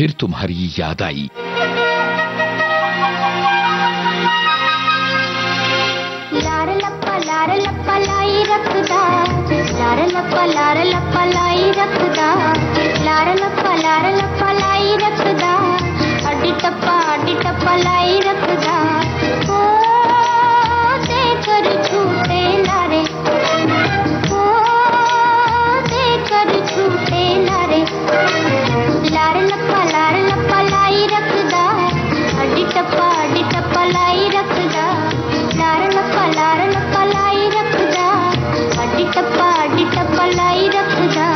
फिर तुम्हारी याद आई। लार लप्पा लाई रखदा, लार लप्पा लाई रखदा, लार लप्पा लाई रखदा, अड्डी टप्पा लाई रखदा। ओ देकर छूटे लारे, ओ देकर छूटे लारे, लार लप्पा लाई रखदा, अड्डी टप्पा लाई रखदा, लार लप्पा लाई रखदा, अड्डी टप्पा लाई रखदा।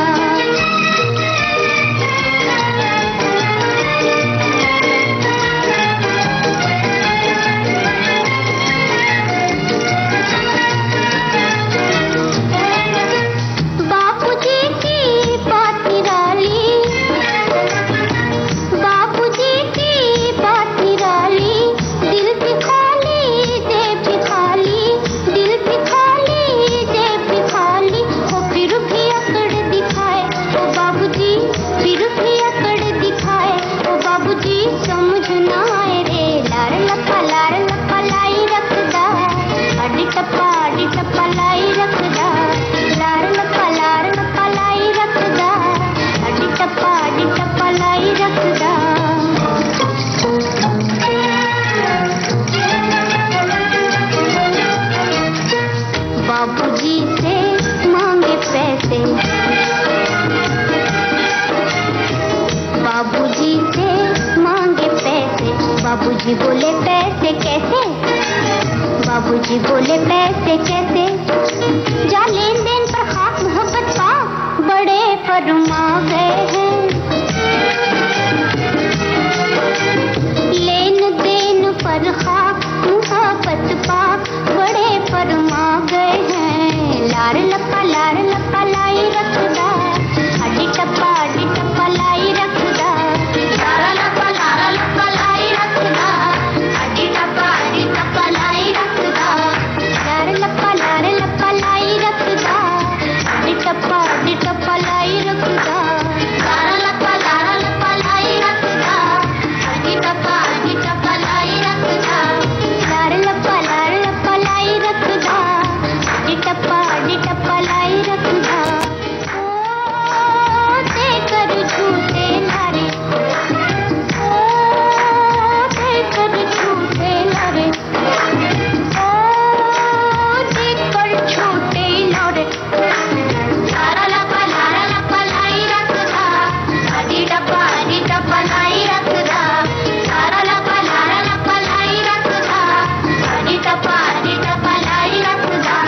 बाबूजी से मांगे पैसे, बाबूजी से मांगे पैसे, बाबूजी बोले पैसे कैसे, बाबूजी बोले पैसे कैसे, जा लेन देन पर खाक मोहब्बत का बड़े फरमा गए हैं, लेन देन पर खाक मोहब्बत पाक बड़े फरमा गए हैं। लार लप्पा लाई रखदा, अड्डी टप्पा लाई रखदा, लार लप्पा लाई रखदा, अड्डी टप्पा लाई रखदा, लार लप्पा लाई रखदा, अड्डी टप्पा लाई रखदा, लार लप्पा लाई रखदा, अड्डी टप्पा लाई रखदा, लार लप्पा लाई रखदा, अड्डी टप्पा लाई रखदा। ओ देकर झूठे लारे, ओ देकर झूठे लारे, ओ देकर झूठे लारे, लार लप्पा लाई रखदा, अड्डी टप्पा लाई रखदा, लार लप्पा लाई रखदा, अड्डी टप्पा लाई रखदा।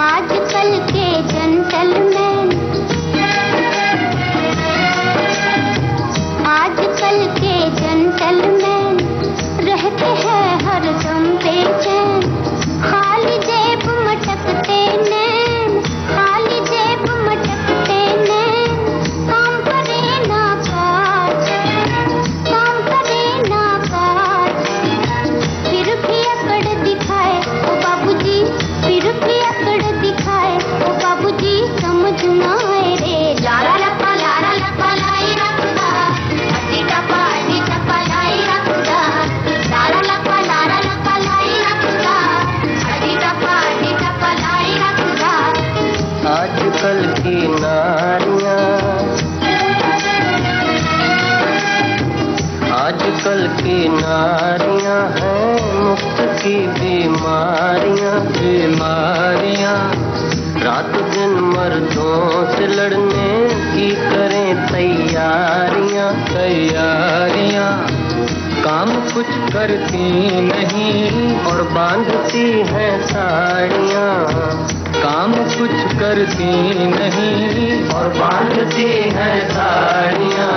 आजकल के जेंटलमैन, आजकल के जेंटलमैन रहते हैं हरदम बेचैन, खाली जेब मटकते नैन, खाली जेब मटकते नैन, काम करे ना काज, काम करे ना काज, फिर भी अकड़ दिखाए ओ बाबूजी, फिर भी अकड़ दिखाए ओ बाबूजी, समझ ना आए रे। लार लप्पा लाई रखदा, अड्डी टप्पा लाई रखदा, लार लप्पा लाई रखदा, अड्डी टप्पा लाई रखदा। आजकल की नारियां, आजकल की नारियां हैं मुफ्त की बीमारियां, रात दिन मर्दों से लड़ने की करें तैयारियां, काम कुछ करती नहीं और बांधती हैं साड़ियां, काम कुछ करती नहीं और बांधती हैं साड़ियां,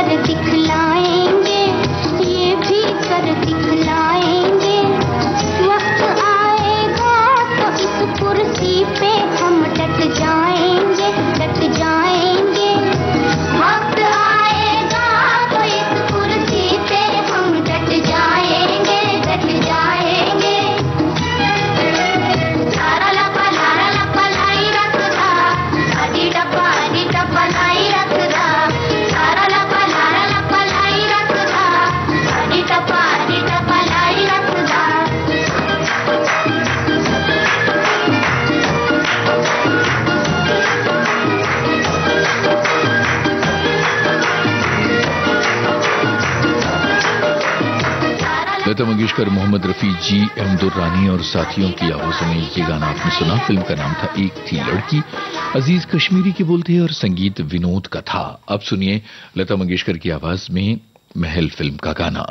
कर दिखलाएंगे, ये भी कर दिखलाएंगे। वक्त आएगा तो इस कुर्सी पे हम डट जाएंगे, डट जाएंगे। वक्त आएगा तो इस कुर्सी पे हम डट जाएंगे, डट जाएंगे। लारा लपा लाई रखदा, अडी डब्बा लाई रखदा। लारा लपा लाई रखदा, अडी डब्बा लाई रखदा। लता मंगेशकर, मोहम्मद रफी जी, एम दुर्रानी और साथियों की आवाजों में ये गाना आपने सुना। फिल्म का नाम था एक थी लड़की। अजीज कश्मीरी के बोलते और संगीत विनोद का था। अब सुनिए लता मंगेशकर की आवाज में महल फिल्म का गाना।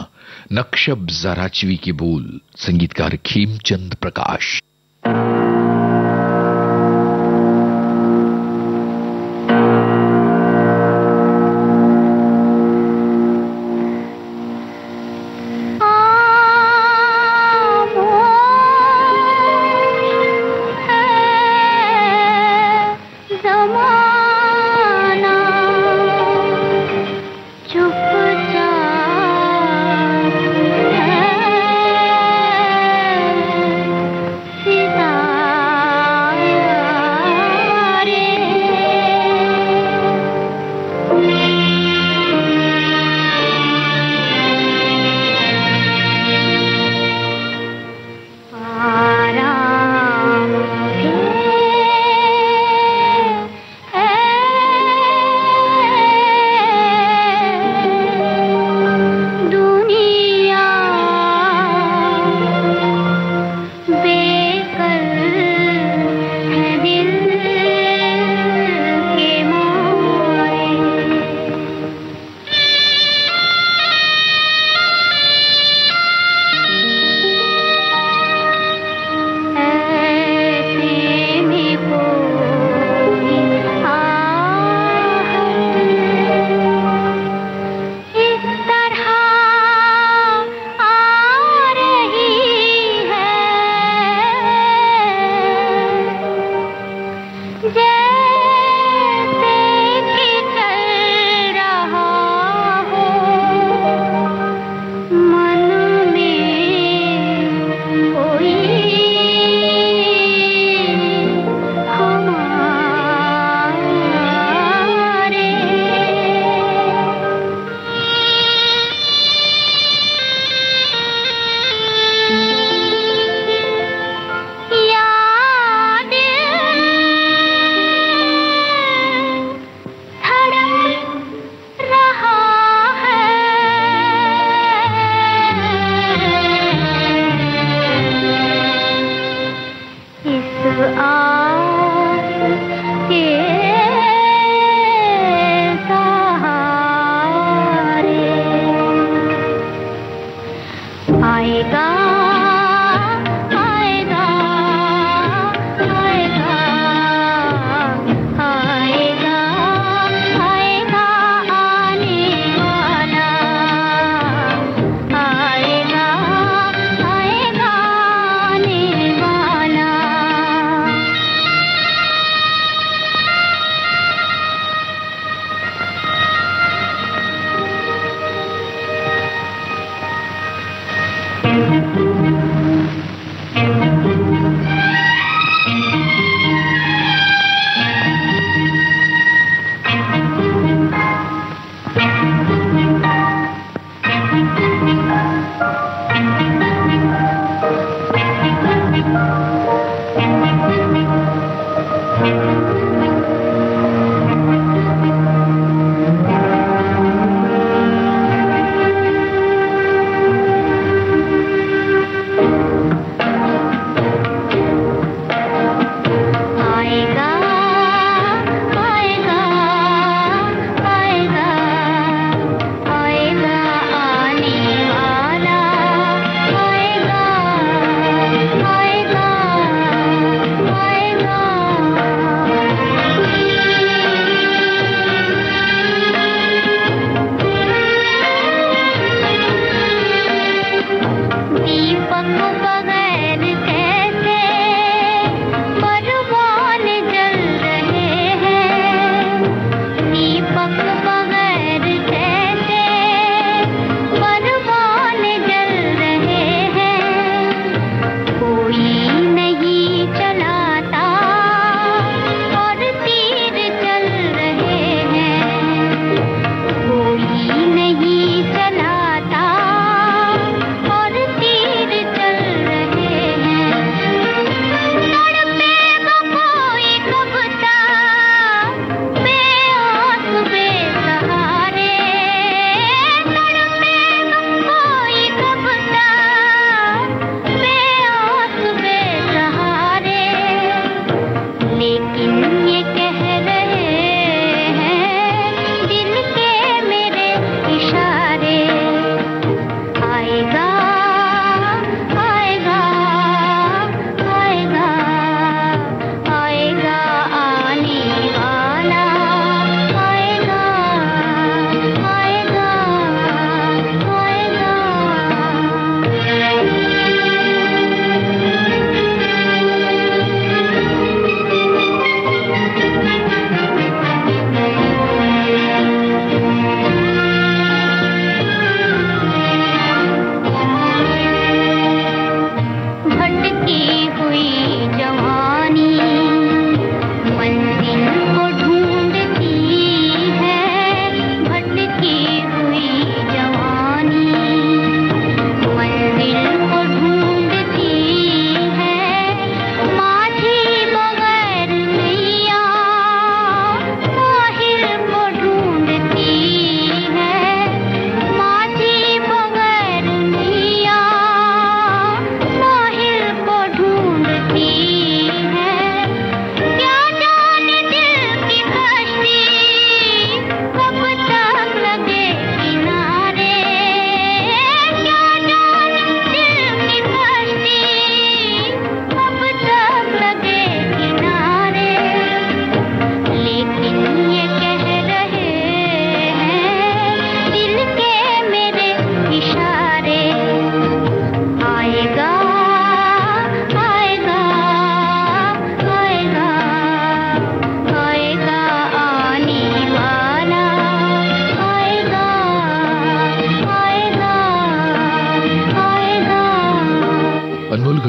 नक्शब ज़राचवी के बोल, संगीतकार खेमचंद प्रकाश।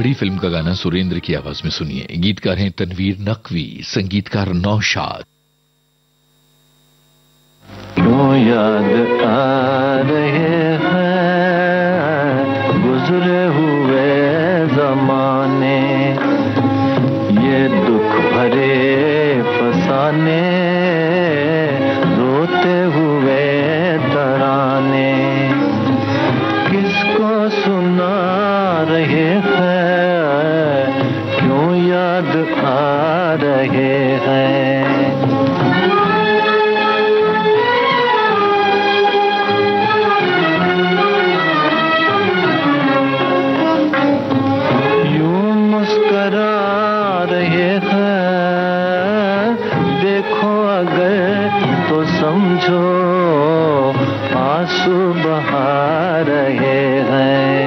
घड़ी फिल्म का गाना सुरेंद्र की आवाज में सुनिए। गीतकार हैं तनवीर नकवी, संगीतकार नौशाद। क्यों याद आ रहे हैं गुजरे हुए जमाने, ये दुख भरे फसाने, रोते हुए तराने, किसको सुना रहे हैं, क्यों याद आ रहे हैं। यूं मुस्करा रहे हैं, देखो अगर तो समझो आंसू बहा रहे हैं।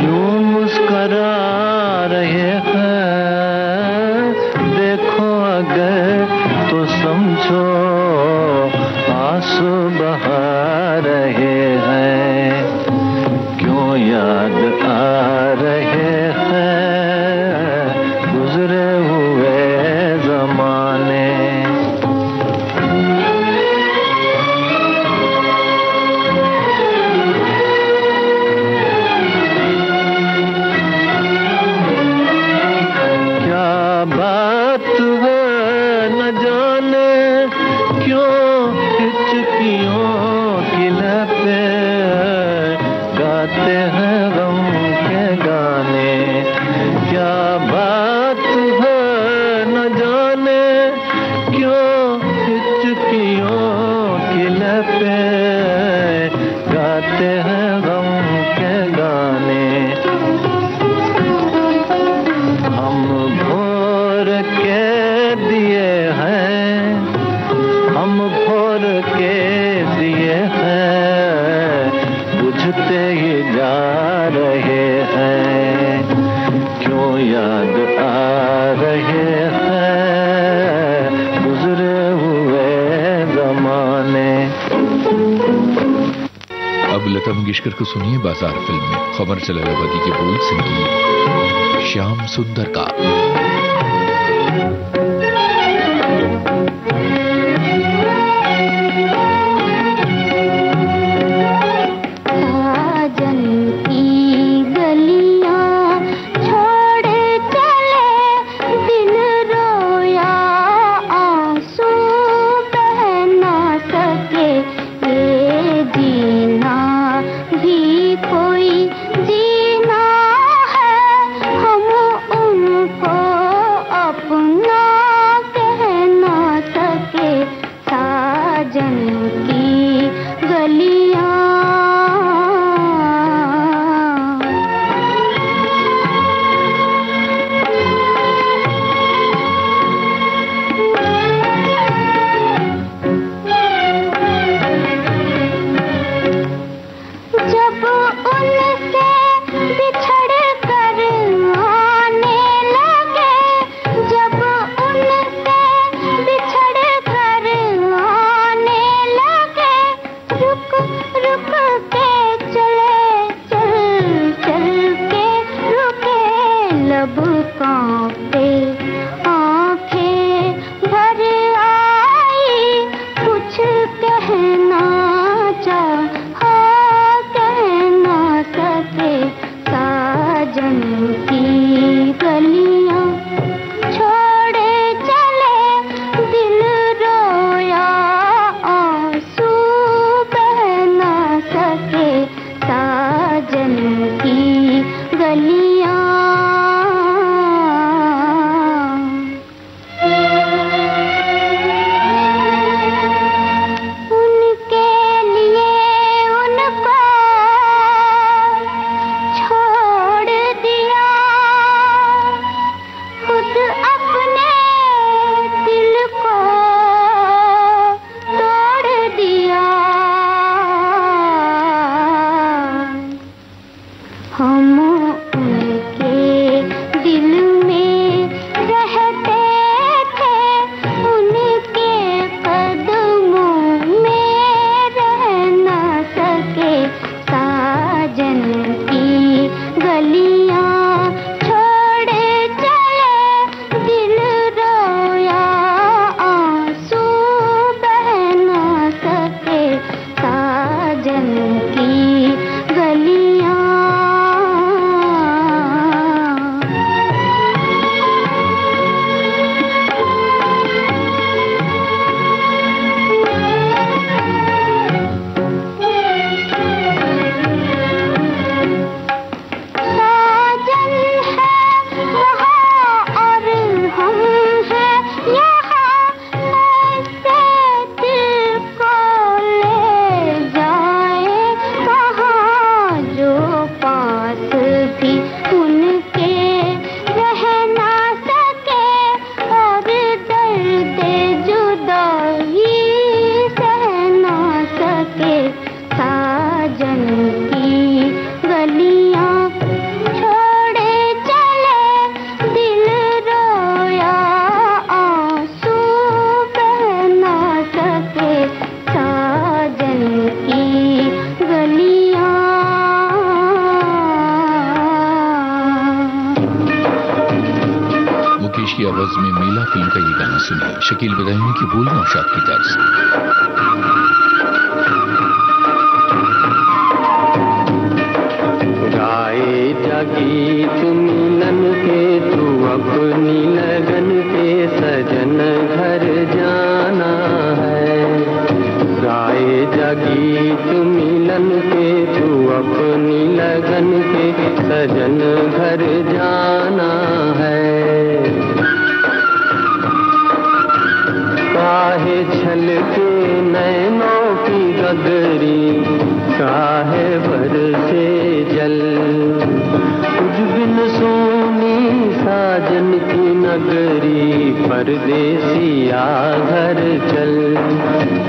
यूं मुस्करा रहे हैं, देखो अगर तो समझो आंसू बहा रहे हैं। क्यों याद आ रहे हैं गुजरे हुए जमाने। क्या बात है न जाने क्यों हिचकियों की लपे गाते हैं गम के गाने। क्या बात है न जाने क्यों हिचकियों की लपे गाते हैं गम के गाने। हम भोर के दिए हैं, हम भोर के दिए हैं, बुझते ही जा रहे हैं। क्यों याद आ रहे हैं गुजरे हुए जमाने। अब लता मंगेशकर को सुनिए बाजार फिल्म में खबर जलालाबादी के बोल, संगीत श्याम सुंदर का। सके साजन की गलियां छोड़े चले, दिल रोया आंसू बह ना सके, साजन की गलियां। मुकेश की आवाज में मेला फिल्म का ये गाना सुनिए। शकील बदायूनी की बोल नौशाद की तर्ज। गाए गीत मिलन के, तू अपनी लगन के सजन घर जाना है। गाए गीत मिलन के, तू अपनी लगन के सजन घर जाना है। काहे छलके नैनों की गगरी, काहे बरसे जल, कुछ बिन सोनी साजन की नगरी, परदेसिया घर चल।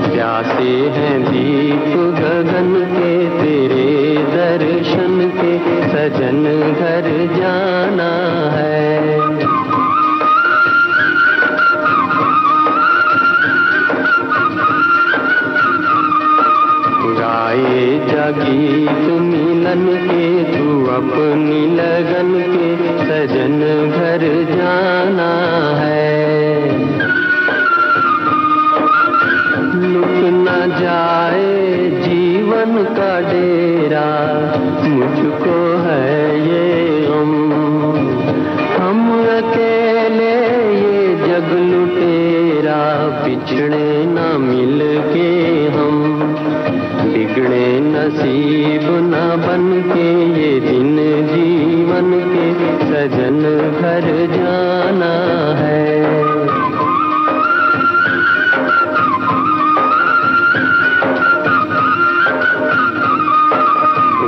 प्यासे हैं दीप गगन के, तेरे दर्शन के सजन घर जाना है। गाए गीत मिलन के, तू अपनी लगन के सजन घर जाना है। लुट न जाए जीवन का डेरा, मुझको है ये गम, हम अकेले ये जग लुटेरा, बिछड़े न मिल के हम। बिगड़े नसीब न बन के ये दिन जीवन के, सजन घर जाना है।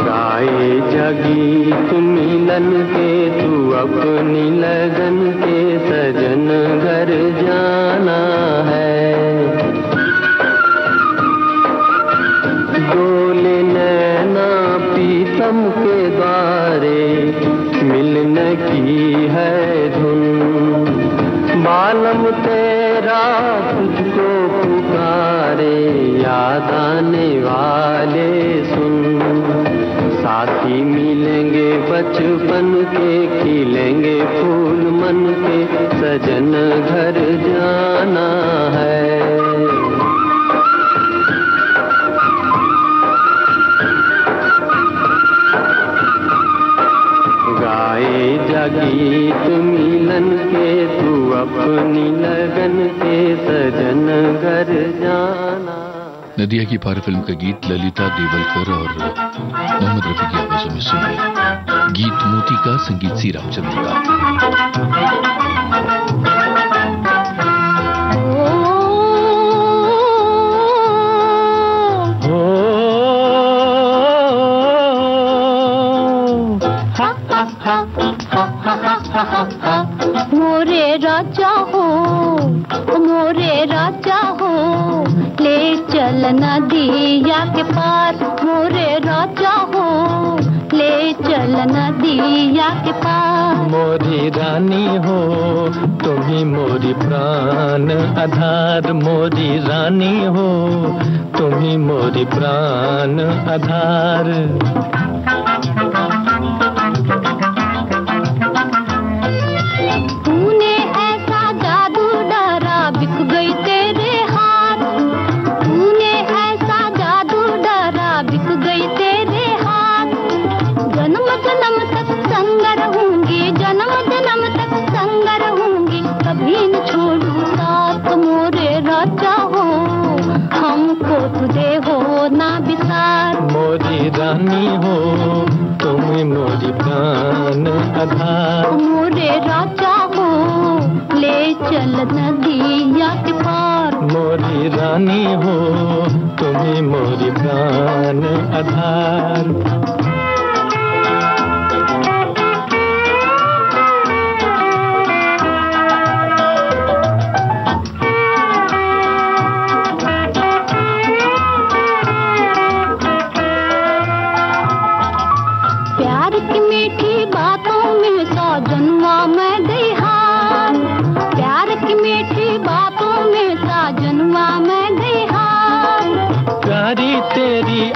गाए गीत मिलन के, तू अपनी लगन के सजन घर जाना है। डोले नैना पीतम के द्वारे, मिलने की है धुन, बालम तेरा तुझको पुकारे, याद आने वाले सुन। साथी मिलेंगे बचपन के, खिलेंगे फूल मन के, सजन घर जाना है। गाए गीत मिलन के, तू अपनी लगन के सजन घर जाना। नदिया की पार फिल्म का गीत ललिता देवलकर और मोहम्मद रफी की आवाजों में सुनिए। गीत मोती का, संगीत सी रामचंद्र का। मोरे राजा हो, मोरे राजा हो, ले चल नदिया के पार। मोरे राजा हो, ले चल नदिया के पार। मोरी रानी हो, तुम ही मोरी प्राण आधार। मोरी रानी हो, तुम ही मोरी प्राण आधार। तूने ऐसा जादू डरा, बिक गई तेरे हाथ। तूने ऐसा जादू डरा, बिक गई तेरे हाथ। जन्म जन्म तक संग रहूंगी, जन्म जन्म तक संग रहूंगी, कभी न छोड़ू साथ। मोरे राजा हो, हमको तुझे हो ना बिसार। मोरी रानी हो, तुम मोरी प्राण आधार। मोरे राजा हो, ले चल नदिया के पार। मोरी रानी हो, तुम मोरी प्राण आधार।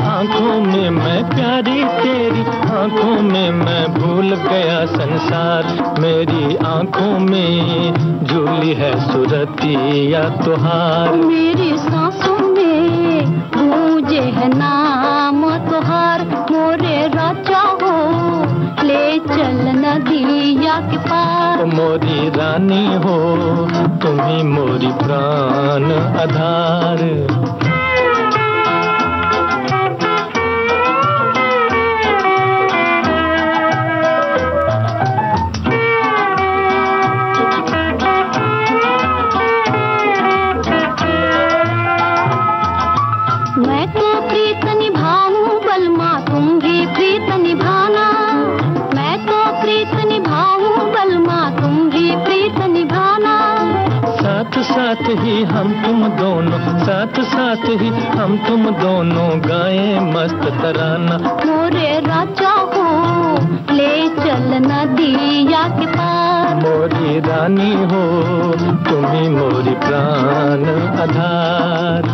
आंखों में मैं प्यारी तेरी आंखों में मैं भूल गया संसार। मेरी आंखों में झूली है सूरतिया तुहार। मेरी सांसों में गूंजे है नाम तुहार। मोरे राजा हो ले चल नदिया के पार। मोरी रानी हो तुम्ही मोरी प्राण आधार। मैं तो प्रीत निभाऊं बलमा तुम भी प्रीत निभाना। मैं तो प्रीत निभाऊं बलमा तुम भी प्रीत निभाना। साथ साथ ही हम तुम दोनों साथ साथ ही हम तुम दोनों गाए मस्त तराना। मोरे राजा हो ले चल नदिया के पार। मोरी रानी हो तुम्ही मोरी प्राण आधार।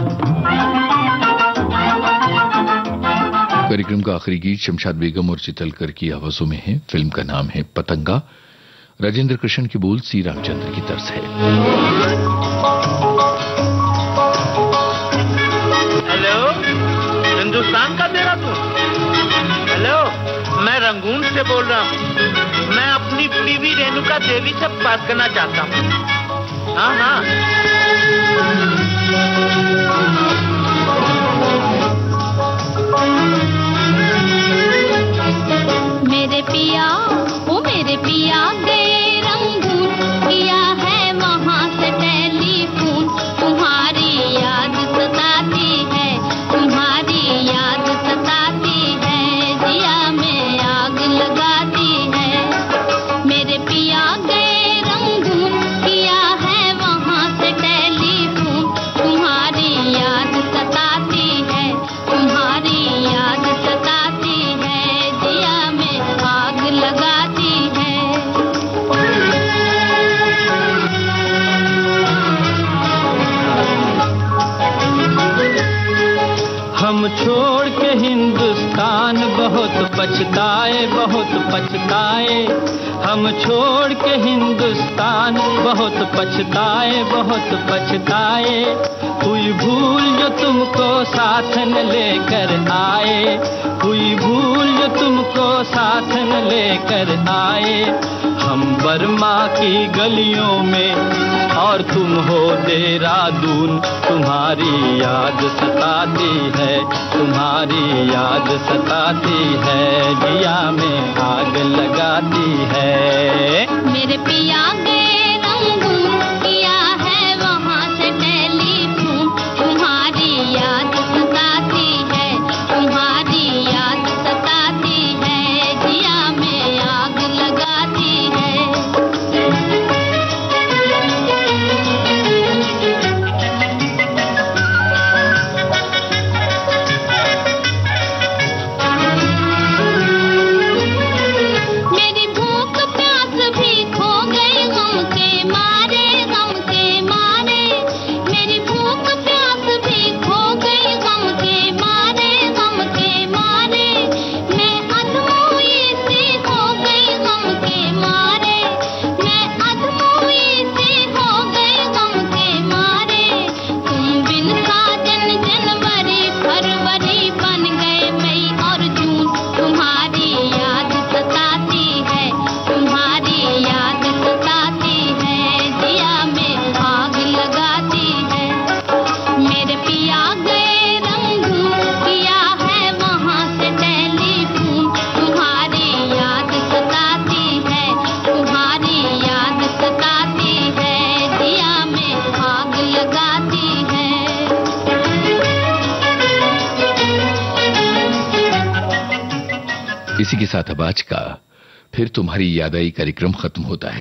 कार्यक्रम का आखिरी गीत शमशाद बेगम और चितलकर की आवाजों में है। फिल्म का नाम है पतंगा। राजेंद्र कृष्ण के बोल सी रामचंद्र की तर्ज है। हेलो, हिंदुस्तान का तेरा तू? हेलो, मैं रंगून से बोल रहा हूँ। मैं अपनी बीवी रेणुका देवी से बात करना चाहता हूँ। हाँ हाँ। मेरे पिया ओ मेरे पिया गए रंगून किया है वहाँ से टेलीफोन। तुम्हारी याद सताती है तुम्हारी याद सताती है जिया में आग लगाती है। मेरे पिया गए रंगून किया है वहाँ से टेलीफोन। तुम्हारी याद सताती है तुम्हारी याद सताती है जिया में आग लगाती है। हम छोड़ के हिंदुस्तान बहुत पछताए बहुत पछताए। हम छोड़ के हिंदुस्तान बहुत पछताए बहुत पछताए। हुई भूल जो तुमको साथ न लेकर आए। हुई भूल जो तुमको साथ न लेकर आए। हम बर्मा की गलियों में और तुम हो देहरादून। तुम्हारी याद सताती है तुम्हारी याद सताती है जिया में आग लगाती है। मेरे पिया गए रंगून किया है वहाँ से टेलीफोन। तुम्हारी याद सताती है तुम्हारी याद सताती है जिया में आग लगाती है। मेरी भूख प्यास भी खो गई गम के मारे गम के मारे। मेरी भूख प्यास भी खो गई गम के मारे गम के मारे। मैं अधमोई सी हो गई गम के मारे। मैं अधमोई सी हो गई गम के मारे। तुम बिन साजन जनवरी फरवरी बन गए मई और जून। तुम्हारी याद सताती है तुम्हारी याद सताती है जिया में आग लगाती है। मेरे पिया गए रंगून किया है वहाँ से टेलीफोन। तुम्हारी याद सताती है तुम्हारी याद सताती है जिया में आग लगाती है। इसी के साथ अब आज का फिर तुम्हारी याद आई कार्यक्रम खत्म होता है।